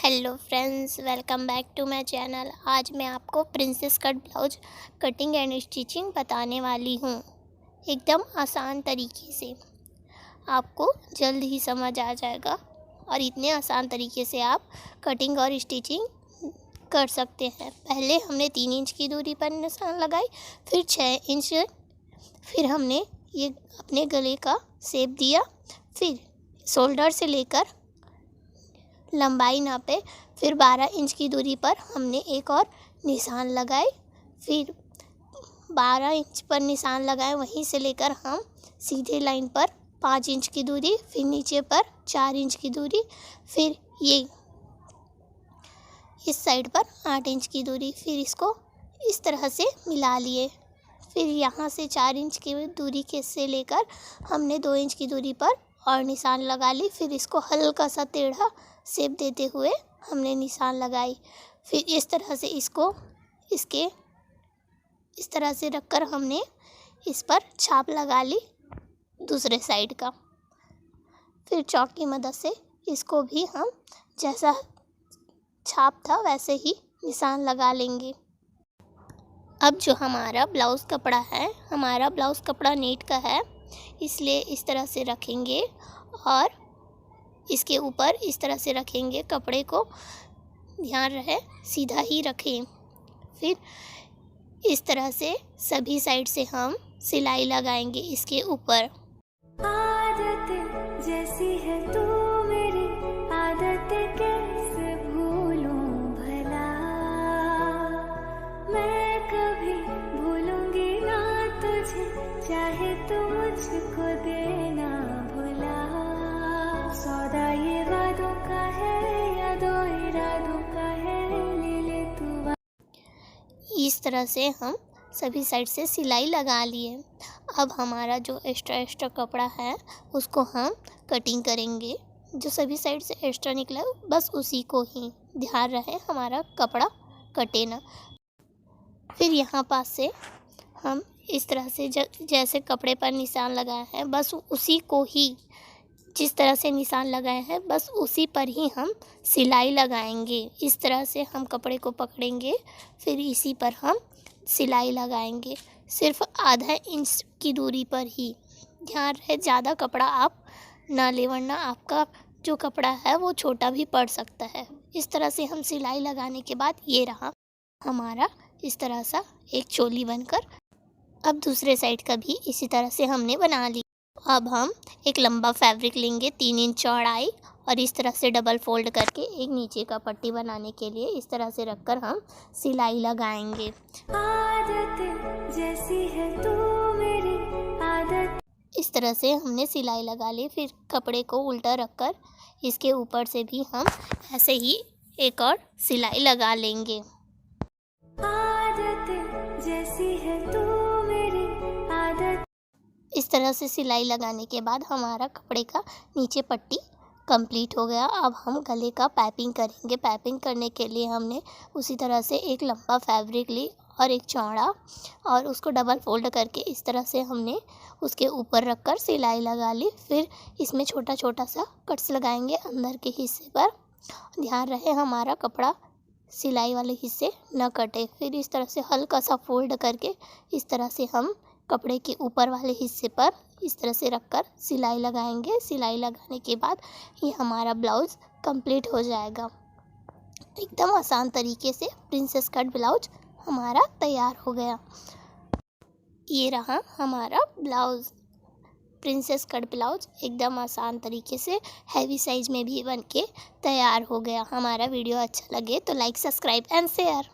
Hello friends, welcome back to my channel. आज मैं आपको princess cut blouse cutting and stitching बताने वाली हूँ, एकदम आसान तरीके से। आपको जल्द ही समझ आ जाएगा और इतने आसान तरीके से आप कटिंग और स्टिचिंग कर सकते हैं। पहले हमने 3 इंच की दूरी पर निशान लगाई, फिर 6 इंच, फिर हमने ये अपने गले का शेप दिया, फिर शोल्डर से लेकर लंबाई नापे, फिर 12 इंच की दूरी पर हमने एक और निशान लगाए, फिर 12 इंच पर निशान लगाए, वहीं से लेकर हम सीधे लाइन पर 5 इंच की दूरी, फिर नीचे पर 4 इंच की दूरी, फिर ये इस साइड पर 8 इंच की दूरी, फिर इसको इस तरह से मिला लिए। फिर यहाँ से 4 इंच की दूरी के से लेकर हमने 2 इंच की दूरी पर और निशान लगा ली, फिर इसको हल्का सा टेढ़ा शेप देते हुए हमने निशान लगाई। फिर इस तरह से इसको इस तरह से रखकर हमने इस पर छाप लगा ली दूसरे साइड का। फिर चॉक की मदद से इसको भी हम जैसा छाप था वैसे ही निशान लगा लेंगे। अब जो हमारा ब्लाउज़ कपड़ा है, हमारा ब्लाउज़ कपड़ा नेट का है, इसलिए इस तरह से रखेंगे और इसके ऊपर इस तरह से रखेंगे। कपड़े को ध्यान रहे सीधा ही रखें। फिर इस तरह से सभी साइड से हम सिलाई लगाएंगे इसके ऊपर। आदत जैसी है तू मेरी, आदत कैसे भूलूं भला, मैं कभी भूलूंगी ना तुझे, चाहे तू मुझको देना भुला। सौदा ये वादों का है, यादों इरादों का है, ले ले तू। इस तरह से हम सभी साइड से सिलाई लगा लिए। अब हमारा जो एक्स्ट्रा कपड़ा है उसको हम कटिंग करेंगे। जो सभी साइड से एक्स्ट्रा निकला बस उसी को ही ध्यान रहे हमारा कपड़ा कटे ना। फिर यहाँ पास से हम इस तरह से जैसे कपड़े पर निशान लगाए हैं बस उसी को ही, जिस तरह से निशान लगाए हैं बस उसी पर ही हम सिलाई लगाएंगे। इस तरह से हम कपड़े को पकड़ेंगे, फिर इसी पर हम सिलाई लगाएंगे, सिर्फ आधा इंच की दूरी पर ही। ध्यान रहे ज़्यादा कपड़ा आप ना ले, वरना आपका जो कपड़ा है वो छोटा भी पड़ सकता है। इस तरह से हम सिलाई लगाने के बाद ये रहा हमारा इस तरह सा एक चोली बनकर। अब दूसरे साइड का भी इसी तरह से हमने बना ली। अब हम एक लंबा फैब्रिक लेंगे 3 इंच चौड़ाई और इस तरह से डबल फोल्ड करके एक नीचे का पट्टी बनाने के लिए इस तरह से रखकर हम सिलाई लगाएंगे। आदत जैसी है तू मेरी, आदत। इस तरह से हमने सिलाई लगा ली। फिर कपड़े को उल्टा रखकर इसके ऊपर से भी हम ऐसे ही एक और सिलाई लगा लेंगे। आदत जैसी है तू मेरी, आदत। इस तरह से सिलाई लगाने के बाद हमारा कपड़े का नीचे पट्टी कंप्लीट हो गया। अब हम गले का पाइपिंग करेंगे। पाइपिंग करने के लिए हमने उसी तरह से एक लंबा फैब्रिक ली और एक चौड़ा, और उसको डबल फोल्ड करके इस तरह से हमने उसके ऊपर रखकर सिलाई लगा ली। फिर इसमें छोटा छोटा सा कट्स लगाएंगे अंदर के हिस्से पर। ध्यान रहे हमारा कपड़ा सिलाई वाले हिस्से न कटे। फिर इस तरह से हल्का सा फोल्ड करके इस तरह से हम कपड़े के ऊपर वाले हिस्से पर इस तरह से रखकर सिलाई लगाएंगे। सिलाई लगाने के बाद ये हमारा ब्लाउज़ कंप्लीट हो जाएगा। एकदम आसान तरीके से प्रिंसेस कट ब्लाउज हमारा तैयार हो गया। ये रहा हमारा ब्लाउज़, प्रिंसेस कट ब्लाउज एकदम आसान तरीके से हैवी साइज में भी बनके तैयार हो गया। हमारा वीडियो अच्छा लगे तो लाइक, सब्सक्राइब एंड शेयर।